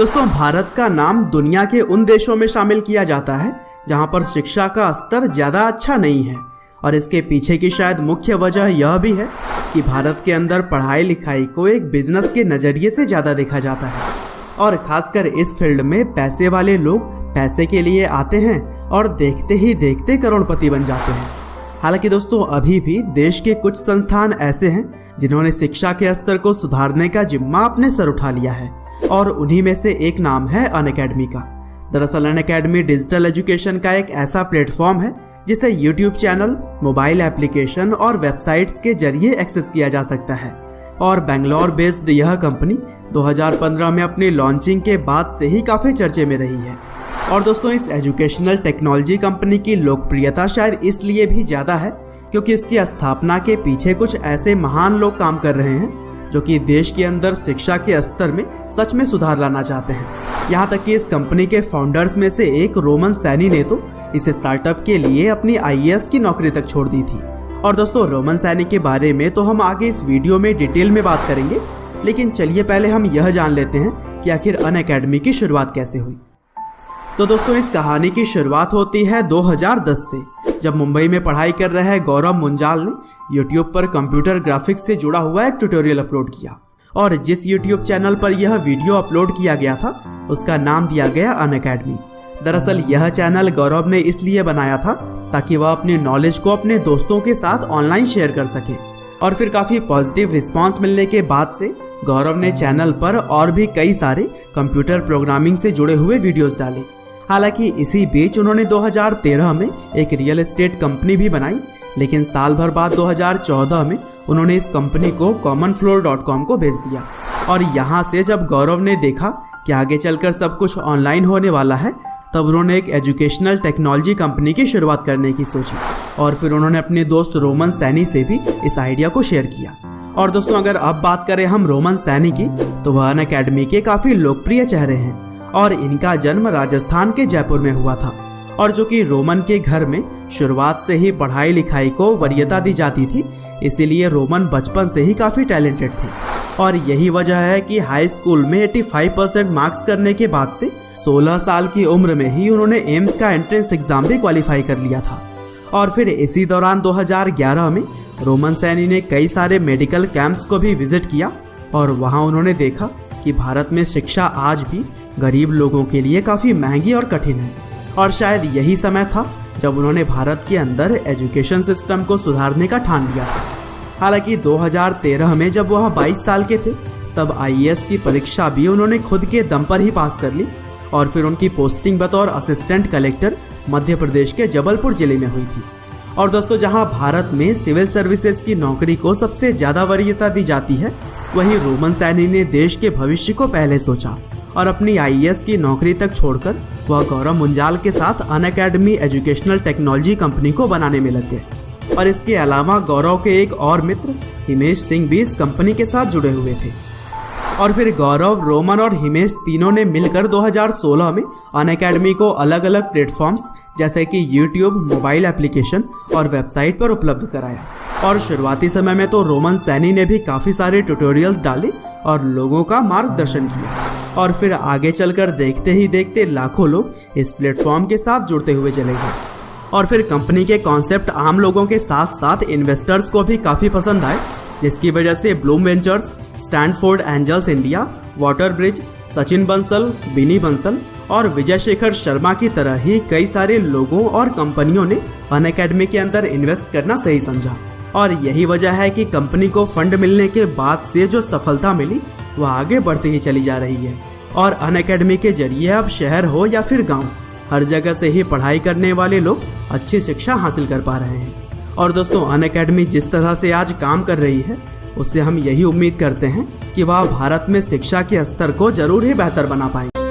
दोस्तों, भारत का नाम दुनिया के उन देशों में शामिल किया जाता है जहां पर शिक्षा का स्तर ज़्यादा अच्छा नहीं है, और इसके पीछे की शायद मुख्य वजह यह भी है कि भारत के अंदर पढ़ाई लिखाई को एक बिजनेस के नज़रिए से ज़्यादा देखा जाता है, और खासकर इस फील्ड में पैसे वाले लोग पैसे के लिए आते हैं और देखते ही देखते करोड़पति बन जाते हैं। हालांकि दोस्तों, अभी भी देश के कुछ संस्थान ऐसे हैं जिन्होंने शिक्षा के स्तर को सुधारने का जिम्मा अपने सर उठा लिया है, और उन्हीं में से एक नाम है अनअकैडमी का। दरअसल अनअकैडमी डिजिटल एजुकेशन का एक ऐसा प्लेटफॉर्म है जिसे यूट्यूब चैनल, मोबाइल एप्लीकेशन और वेबसाइट्स के जरिए एक्सेस किया जा सकता है, और बेंगलोर बेस्ड यह कंपनी 2015 में अपनी लॉन्चिंग के बाद से ही काफ़ी चर्चे में रही है। और दोस्तों, इस एजुकेशनल टेक्नोलॉजी कंपनी की लोकप्रियता शायद इसलिए भी ज़्यादा है क्योंकि इसकी स्थापना के पीछे कुछ ऐसे महान लोग काम कर रहे हैं जो कि देश के अंदर शिक्षा के स्तर में सच में सुधार लाना चाहते हैं। यहाँ तक कि इस कंपनी के फाउंडर्स में से एक रोमन सैनी ने तो इस स्टार्टअप के लिए अपनी IAS की नौकरी तक छोड़ दी थी। और दोस्तों, रोमन सैनी के बारे में तो हम आगे इस वीडियो में डिटेल में बात करेंगे, लेकिन चलिए पहले हम यह जान लेते हैं कि आखिर अनअकैडमी की शुरुआत कैसे हुई। तो दोस्तों, इस कहानी की शुरुआत होती है 2010 से, जब मुंबई में पढ़ाई कर रहे गौरव मुंजाल ने यूट्यूब पर कंप्यूटर ग्राफिक्स से जुड़ा हुआ एक ट्यूटोरियल अपलोड किया, और जिस यूट्यूब चैनल पर यह वीडियो अपलोड किया गया था उसका नाम दिया गया अनअकैडमी। दरअसल यह चैनल गौरव ने इसलिए बनाया था ताकि वह अपनी नॉलेज को अपने दोस्तों के साथ ऑनलाइन शेयर कर सके, और फिर काफ़ी पॉजिटिव रिस्पांस मिलने के बाद से गौरव ने चैनल पर और भी कई सारे कंप्यूटर प्रोग्रामिंग से जुड़े हुए वीडियोस डाले। हालांकि इसी बीच उन्होंने 2013 में एक रियल एस्टेट कंपनी भी बनाई, लेकिन साल भर बाद 2014 में उन्होंने इस कंपनी को commonfloor.com को बेच दिया। और यहाँ से जब गौरव ने देखा कि आगे चलकर सब कुछ ऑनलाइन होने वाला है, तब उन्होंने एक एजुकेशनल टेक्नोलॉजी कंपनी की शुरुआत करने की सोची, और फिर उन्होंने अपने दोस्त रोमन सैनी से भी इस आइडिया को शेयर किया। और दोस्तों, अगर अब बात करें हम रोमन सैनी की, तो वह अनअकैडमी के काफ़ी लोकप्रिय चेहरे हैं, और इनका जन्म राजस्थान के जयपुर में हुआ था, और जो कि रोमन के घर में शुरुआत से ही पढ़ाई लिखाई को वरीयता दी जाती थी, इसीलिए रोमन बचपन से ही काफ़ी टैलेंटेड थे। और यही वजह है कि हाई स्कूल में 85% मार्क्स करने के बाद से 16 साल की उम्र में ही उन्होंने एम्स का एंट्रेंस एग्जाम भी क्वालिफाई कर लिया था। और फिर इसी दौरान 2011 में रोमन सैनी ने कई सारे मेडिकल कैंप्स को भी विजिट किया, और वहाँ उन्होंने देखा कि भारत में शिक्षा आज भी गरीब लोगों के लिए काफ़ी महंगी और कठिन है, और शायद यही समय था जब उन्होंने भारत के अंदर एजुकेशन सिस्टम को सुधारने का ठान लिया था। हालांकि 2013 में जब वह 22 साल के थे, तब IAS की परीक्षा भी उन्होंने खुद के दम पर ही पास कर ली, और फिर उनकी पोस्टिंग बतौर असिस्टेंट कलेक्टर मध्य प्रदेश के जबलपुर जिले में हुई थी। और दोस्तों, जहां भारत में सिविल सर्विसेज की नौकरी को सबसे ज़्यादा वरीयता दी जाती है, वहीं रोमन सैनी ने देश के भविष्य को पहले सोचा, और अपनी IAS की नौकरी तक छोड़कर वह गौरव मुंजाल के साथ अनअकैडमी एजुकेशनल टेक्नोलॉजी कंपनी को बनाने में लग गए। और इसके अलावा गौरव के एक और मित्र हिमेश सिंह भी इस कंपनी के साथ जुड़े हुए थे। और फिर गौरव, रोमन और हिमेश तीनों ने मिलकर 2016 में अनअकैडमी को अलग अलग प्लेटफॉर्म्स जैसे कि यूट्यूब, मोबाइल एप्लीकेशन और वेबसाइट पर उपलब्ध कराया। और शुरुआती समय में तो रोमन सैनी ने भी काफ़ी सारे ट्यूटोरियल्स डाले और लोगों का मार्गदर्शन किया, और फिर आगे चलकर देखते ही देखते लाखों लोग इस प्लेटफॉर्म के साथ जुड़ते हुए चले गए। और फिर कंपनी के कॉन्सेप्ट आम लोगों के साथ साथ इन्वेस्टर्स को भी काफ़ी पसंद आए, जिसकी वजह से Bloom Ventures, Stanford Angels India, Water Bridge, Sachin Bansal, Binny Bansal और विजय शेखर शर्मा की तरह ही कई सारे लोगों और कंपनियों ने अनअकैडमी के अंदर इन्वेस्ट करना सही समझा। और यही वजह है कि कंपनी को फंड मिलने के बाद से जो सफलता मिली वह आगे बढ़ती ही चली जा रही है, और अनअकैडमी के जरिए अब शहर हो या फिर गाँव, हर जगह से ही पढ़ाई करने वाले लोग अच्छी शिक्षा हासिल कर पा रहे हैं। और दोस्तों, अनअकैडमी जिस तरह से आज काम कर रही है, उससे हम यही उम्मीद करते हैं कि वह भारत में शिक्षा के स्तर को जरूर ही बेहतर बना पाएंगे।